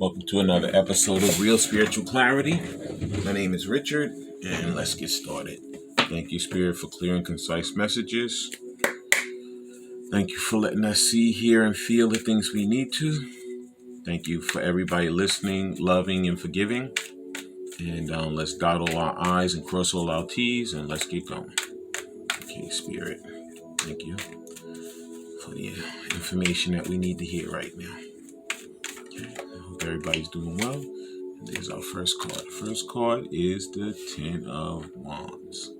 Welcome to another episode of Real Spiritual Clarity. My name is Richard, and let's get started. Thank you, Spirit, for clear and concise messages. Thank you for letting us see, hear, and feel the things we need to. Thank you for everybody listening, loving, and forgiving. And let's dot all our I's and cross all our T's, and let's get going. Okay, Spirit, thank you for the information that we need to hear right now. Okay, I hope everybody's doing well. And there's our first card. The first card is the Ten of Wands.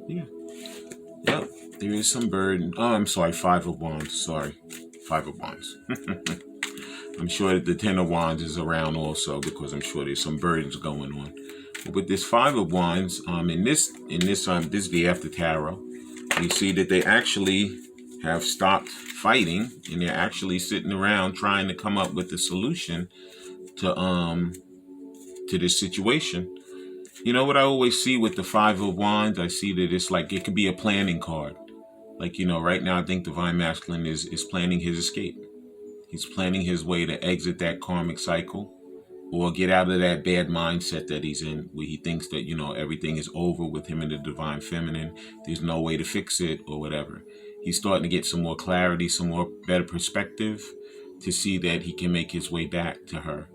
Yep, there is some burden. Oh, I'm sorry, Five of Wands. Five of Wands. I'm sure that the Ten of Wands is around also because I'm sure there's some burdens going on. But with this Five of Wands, this is the after tarot. We see that they actually have stopped fighting and they're actually sitting around trying to come up with a solution to this situation. You know what I always see with the Five of Wands? I see that it's like it could be a planning card. Like, right now I think Divine Masculine is planning his escape. He's planning his way to exit that karmic cycle or get out of that bad mindset that he's in where he thinks that, everything is over with him and the Divine Feminine. There's no way to fix it or whatever. He's starting to get some more clarity, some more better perspective to see that he can make his way back to her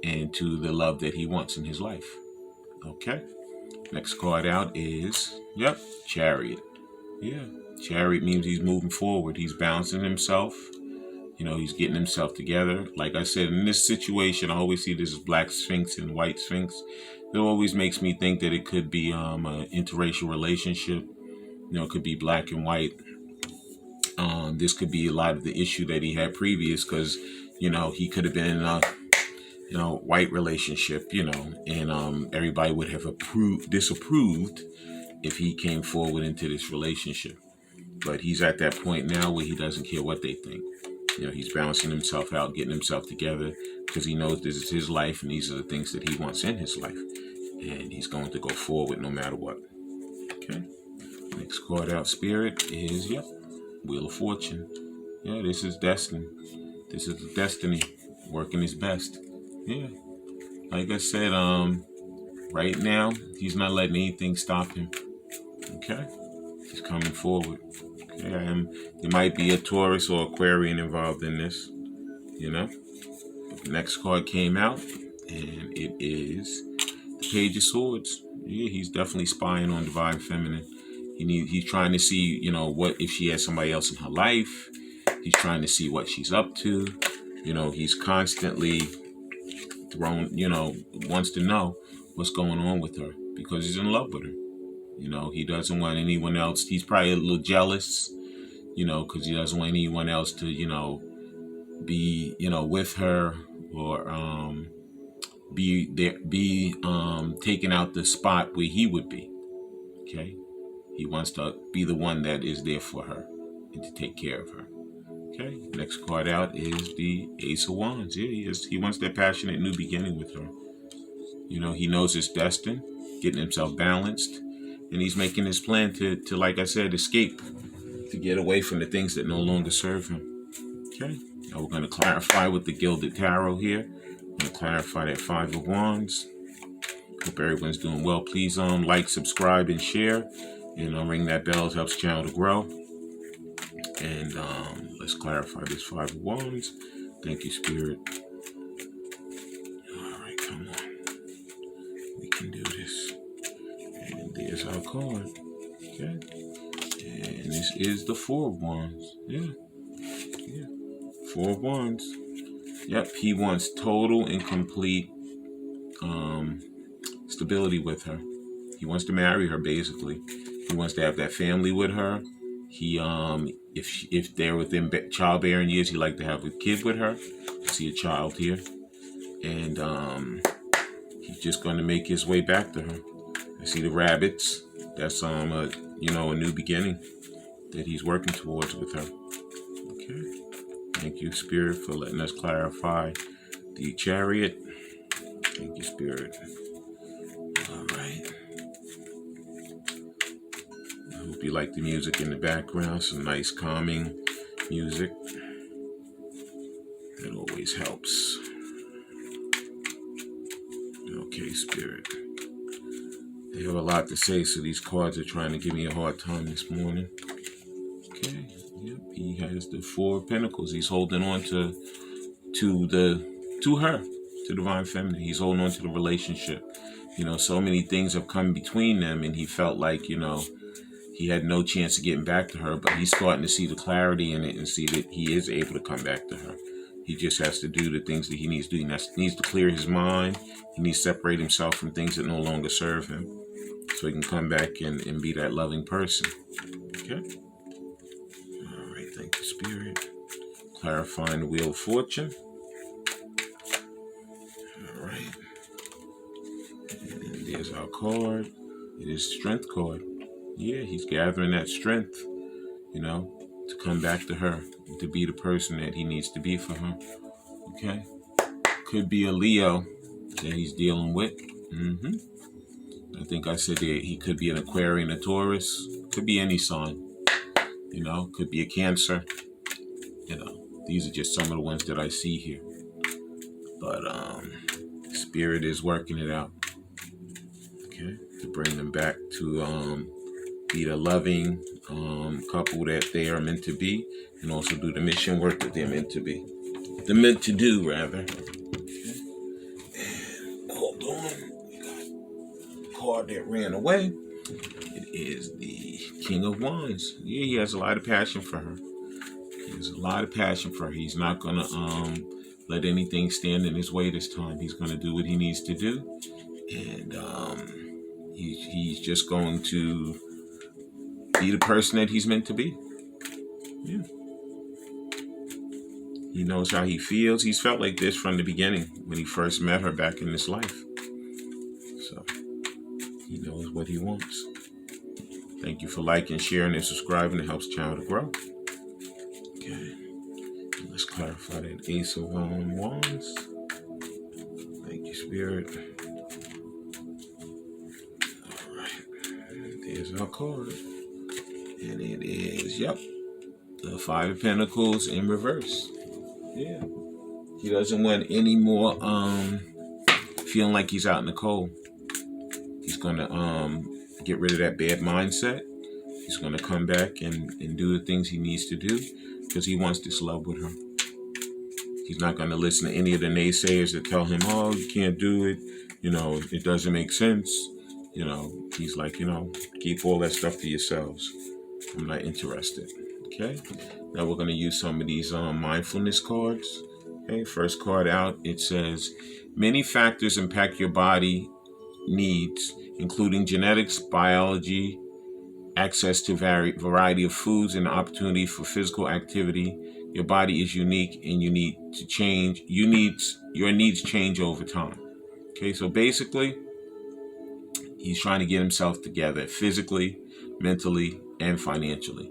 and to the love that he wants in his life. Okay. Next card out is, Chariot. Yeah. Chariot means he's moving forward. He's balancing himself. He's getting himself together. Like I said, in this situation, I always see this as Black Sphinx and White Sphinx. It always makes me think that it could be an interracial relationship. It could be black and white. This could be a lot of the issue that he had previous because, he could have been in a white relationship, and everybody would have disapproved if he came forward into this relationship. But he's at that point now where he doesn't care what they think. He's balancing himself out, getting himself together because he knows this is his life and these are the things that he wants in his life. And he's going to go forward no matter what. Okay. Next card out, Spirit, is, Wheel of Fortune. Yeah, this is destiny. This is destiny working his best. Yeah. Like I said, right now, he's not letting anything stop him. Okay. He's coming forward. Okay. There might be a Taurus or Aquarian involved in this, But the next card came out, and it is the Page of Swords. Yeah, he's definitely spying on Divine Feminine. He's trying to see, what if she has somebody else in her life. He's trying to see what she's up to. He's constantly wants to know what's going on with her because he's in love with her. He doesn't want anyone else. He's probably a little jealous, because he doesn't want anyone else to, be, with her or be there, taking out the spot where he would be. Okay. He wants to be the one that is there for her and to take care of her. Okay. Next card out is the Ace of Wands. Yeah, he wants that passionate new beginning with her. He knows it's destined, getting himself balanced, and he's making his plan to like I said, escape, to get away from the things that no longer serve him. Okay. Now we're going to clarify with the Gilded Tarot here. I'm going to clarify that Five of Wands. Hope everyone's doing well. Please like, subscribe, and share. And ring that bell. It helps channel to grow. And let's clarify this Five of Wands. Thank you, Spirit. All right, come on. We can do this. And there's our card. Okay. And this is the Four of Wands. Yeah. Four of Wands. Yep, he wants total and complete stability with her. He wants to marry her, basically. He wants to have that family with her. He, if they're within childbearing years, he'd like to have a kid with her. I see a child here. And he's just going to make his way back to her. I see the rabbits. That's, a new beginning that he's working towards with her. Okay. Thank you, Spirit, for letting us clarify the Chariot. Thank you, Spirit. All right. I hope you like the music in the background. Some nice calming music. It always helps. Spirit. They have a lot to say, so these cards are trying to give me a hard time this morning. Okay. Yep. He has the Four of Pentacles. He's holding on to her, to Divine Feminine. He's holding on to the relationship. So many things have come between them, and he felt like, he had no chance of getting back to her, but he's starting to see the clarity in it and see that he is able to come back to her. He just has to do the things that he needs to do. He needs to clear his mind. He needs to separate himself from things that no longer serve him, so he can come back and be that loving person. Okay? All right, thank you, Spirit. Clarifying the Wheel of Fortune. All right. And there's our card. It is Strength card. Yeah, he's gathering that strength, to come back to her, to be the person that he needs to be for her. Okay? Could be a Leo that he's dealing with. I think I said that he could be an Aquarian, a Taurus. Could be any sign. Could be a Cancer. These are just some of the ones that I see here. But Spirit is working it out. Okay? To bring them back to be the loving couple that they are meant to be, and also do the mission work that they're meant to be. They're meant to do, rather. Okay. And hold on. We got the card that ran away. It is the King of Wands. Yeah, he has a lot of passion for her. He's not going to let anything stand in his way this time. He's going to do what he needs to do. And he's just going to be the person that he's meant to be. Yeah. He knows how he feels. He's felt like this from the beginning when he first met her back in this life. So he knows what he wants. Thank you for liking, sharing, and subscribing. It helps the channel to grow. Okay. Let's clarify that Ace of Wands. Thank you, Spirit. All right. There's our card. And it is, the Five of Pentacles in reverse. Yeah. He doesn't want any more feeling like he's out in the cold. He's going to get rid of that bad mindset. He's going to come back and do the things he needs to do because he wants this love with her. He's not going to listen to any of the naysayers that tell him, oh, you can't do it. It doesn't make sense. He's like, keep all that stuff to yourselves. I'm not interested. Okay. Now we're going to use some of these mindfulness cards. Okay. First card out. It says, many factors impact your body needs, including genetics, biology, access to variety of foods, and opportunity for physical activity. Your body is unique and you need to change. Your needs change over time. Okay. So basically, he's trying to get himself together physically, mentally, and financially.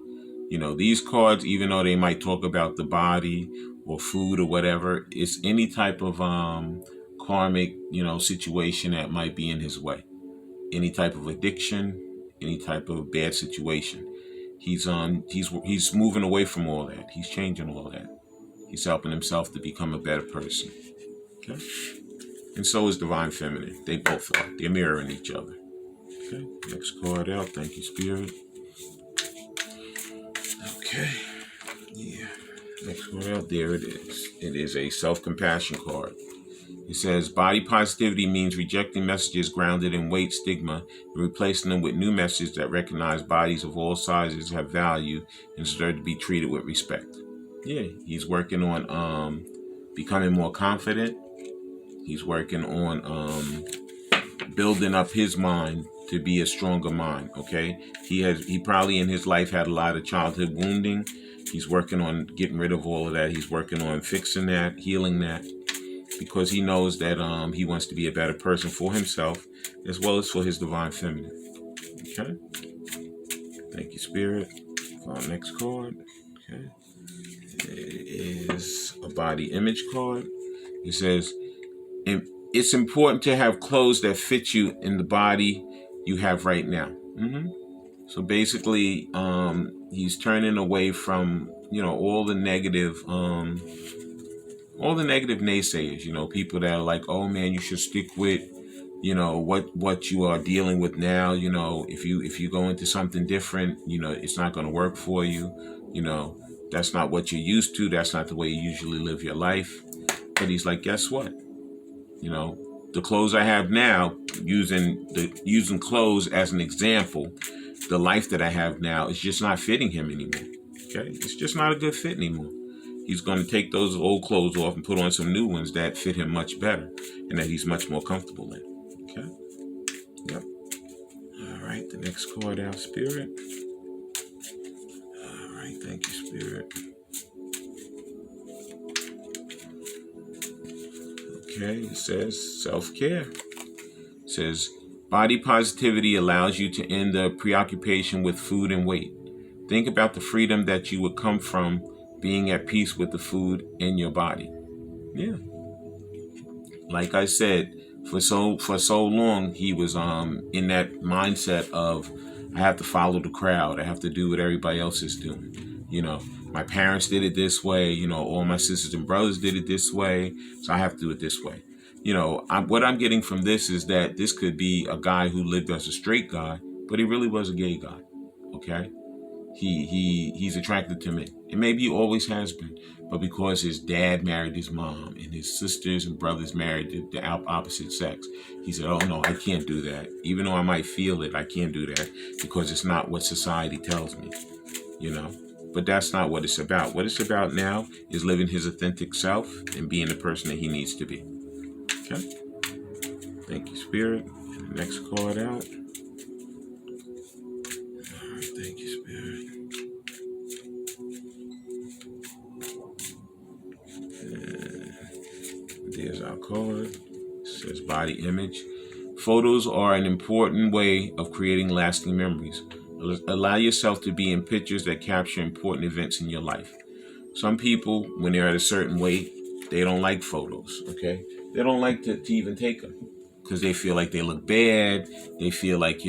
These cards, even though they might talk about the body or food or whatever, it's any type of karmic, situation that might be in his way. Any type of addiction, any type of bad situation. He's moving away from all that. He's changing all that. He's helping himself to become a better person. Okay? And so is Divine Feminine. They both are. They're mirroring each other. Okay, next card out. Thank you, Spirit. Okay, yeah. Next card out. There it is. It is a self-compassion card. It says, body positivity means rejecting messages grounded in weight, stigma, and replacing them with new messages that recognize bodies of all sizes have value and deserve to be treated with respect. Yeah, he's working on becoming more confident. He's working on building up his mind to be a stronger mind. Okay, he probably in his life had a lot of childhood wounding. He's working on getting rid of all of that. He's working on fixing that, healing that, because he knows that he wants to be a better person for himself as well as for his Divine Feminine. Okay, thank you, Spirit. For our next card. Okay, it is a body image card. It says, it's important to have clothes that fit you in the body you have right now. So basically, he's turning away from, all the negative naysayers, people that are like, oh man, you should stick with, what you are dealing with now. If you go into something different, it's not going to work for you. That's not what you're used to. That's not the way you usually live your life. But he's like, guess what? The clothes I have now, using clothes as an example, the life that I have now is just not fitting him anymore. Okay, it's just not a good fit anymore. He's going to take those old clothes off and put on some new ones that fit him much better and that he's much more comfortable in. Okay. Yep. All right. The next card out, Spirit. All right. Thank you, Spirit. Okay. It says self-care. It says body positivity allows you to end the preoccupation with food and weight. Think about the freedom that you would come from being at peace with the food in your body. Yeah. Like I said, for so long he was in that mindset of, I have to follow the crowd. I have to do what everybody else is doing. My parents did it this way. All my sisters and brothers did it this way, so I have to do it this way. What I'm getting from this is that this could be a guy who lived as a straight guy, but he really was a gay guy. Okay. He's attracted to men, and maybe he always has been, but because his dad married his mom and his sisters and brothers married the opposite sex, he said, oh no, I can't do that. Even though I might feel it, I can't do that because it's not what society tells me. But that's not what it's about. What it's about now is living his authentic self and being the person that he needs to be. Okay. Thank you, Spirit. And the next card out. All right, thank you, Spirit. There's our card. It says body image. Photos are an important way of creating lasting memories. Allow yourself to be in pictures that capture important events in your life. Some people, when they're at a certain weight, they don't like photos, okay? They don't like to even take them because they feel like they look bad. They feel like,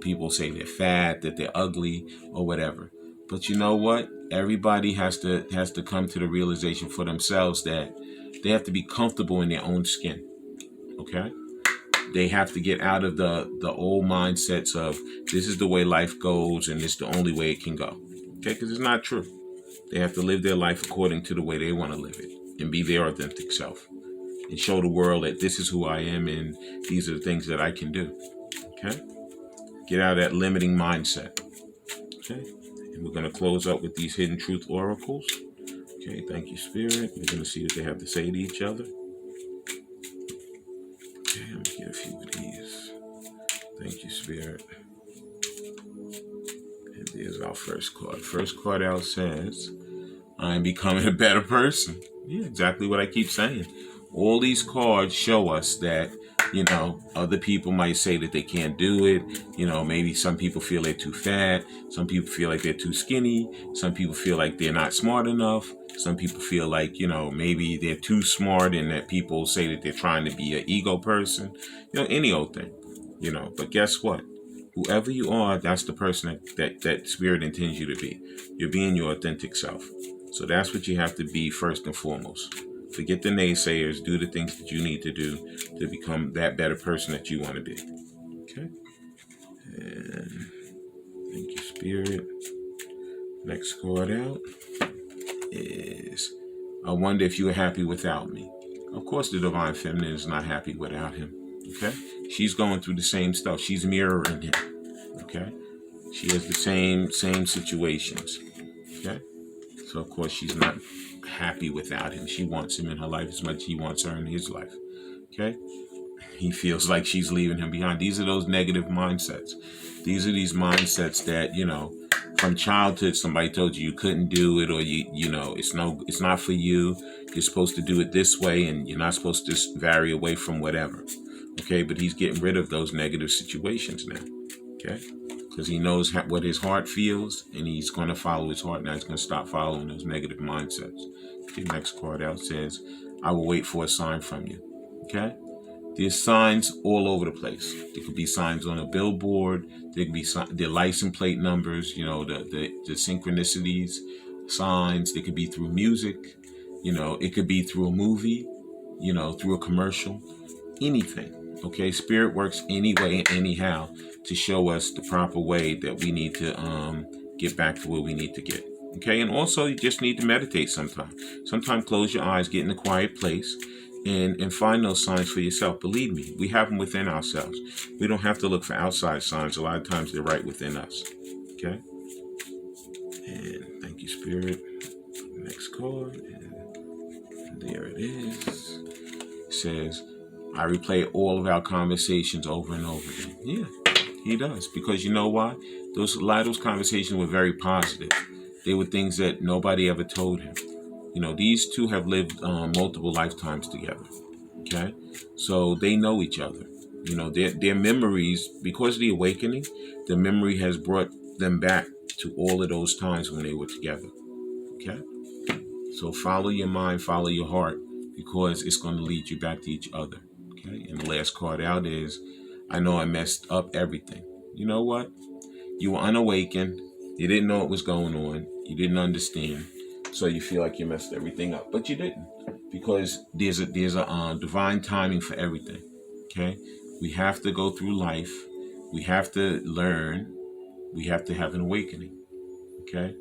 people say they're fat, that they're ugly, or whatever. But you know what? Everybody has to come to the realization for themselves that they have to be comfortable in their own skin, okay? They have to get out of the old mindsets of, this is the way life goes and it's the only way it can go, okay? Because it's not true. They have to live their life according to the way they want to live it and be their authentic self and show the world that this is who I am and these are the things that I can do, okay? Get out of that limiting mindset, okay? And we're going to close up with these hidden truth oracles. Okay, thank you, Spirit. We're going to see what they have to say to each other. Okay, I'm going to get a few of these. Thank you, Spirit. And there's our first card. First card out says, I'm becoming a better person. Yeah, exactly what I keep saying. All these cards show us that, other people might say that they can't do it. Maybe some people feel they're too fat. Some people feel like they're too skinny. Some people feel like they're not smart enough. Some people feel like, maybe they're too smart and that people say that they're trying to be an ego person. Any old thing, But guess what? Whoever you are, that's the person that Spirit intends you to be. You're being your authentic self. So that's what you have to be first and foremost. Forget the naysayers. Do the things that you need to do to become that better person that you want to be. Okay? And thank you, Spirit. Next card out is, I wonder if you were happy without me. Of course, the Divine Feminine is not happy without him. Okay? She's going through the same stuff. She's mirroring him. Okay? She has the same situations. Okay? So, of course, she's not happy without him. She wants him in her life as much as he wants her in his life. Okay? He feels like she's leaving him behind. These are those negative mindsets. These are these mindsets that, from childhood, somebody told you couldn't do it, or it's not for you. You're supposed to do it this way, and you're not supposed to vary away from whatever. Okay? But he's getting rid of those negative situations now. Okay? Because he knows what his heart feels, and he's going to follow his heart. Now he's going to stop following those negative mindsets. The next card out says, I will wait for a sign from you. Okay? There's signs all over the place. There could be signs on a billboard. There could be the license plate numbers, the synchronicities, signs. They could be through music. It could be through a movie, through a commercial, anything. Okay, Spirit works anyway and anyhow to show us the proper way that we need to get back to where we need to get. Okay, and also you just need to meditate sometimes. Sometimes close your eyes, get in a quiet place, and find those signs for yourself. Believe me, we have them within ourselves. We don't have to look for outside signs. A lot of times they're right within us. Okay, and thank you, Spirit. Next card, and there it is. It says, I replay all of our conversations over and over again. Yeah, he does. Because you know why? A lot of those conversations were very positive. They were things that nobody ever told him. You know, these two have lived multiple lifetimes together. Okay? So they know each other. You know, their memories, because of the awakening, the memory has brought them back to all of those times when they were together. Okay? So follow your mind, follow your heart, because it's going to lead you back to each other. Okay? And the last card out is, I know I messed up everything. You know what? You were unawakened. You didn't know what was going on. You didn't understand. So you feel like you messed everything up. But you didn't. Because there's a divine timing for everything. Okay? We have to go through life. We have to learn. We have to have an awakening. Okay?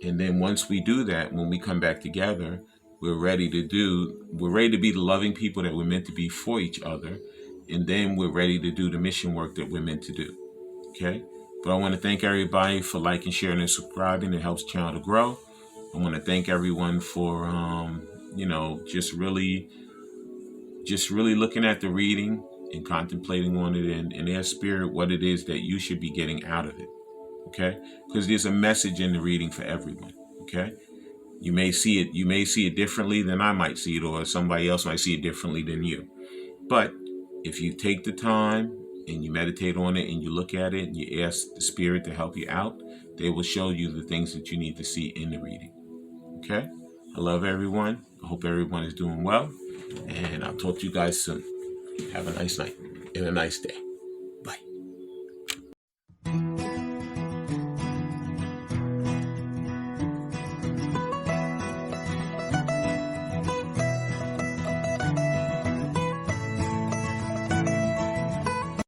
And then once we do that, when we come back together, we're ready to be the loving people that we're meant to be for each other. And then we're ready to do the mission work that we're meant to do. Okay? But I want to thank everybody for liking, sharing, and subscribing. It helps the channel to grow. I want to thank everyone for, just really looking at the reading and contemplating on it and their spirit, what it is that you should be getting out of it. Okay? Because there's a message in the reading for everyone. Okay? You may see it differently than I might see it, or somebody else might see it differently than you. But if you take the time and you meditate on it and you look at it and you ask the spirit to help you out, they will show you the things that you need to see in the reading. Okay? I love everyone. I hope everyone is doing well. And I'll talk to you guys soon. Have a nice night and a nice day.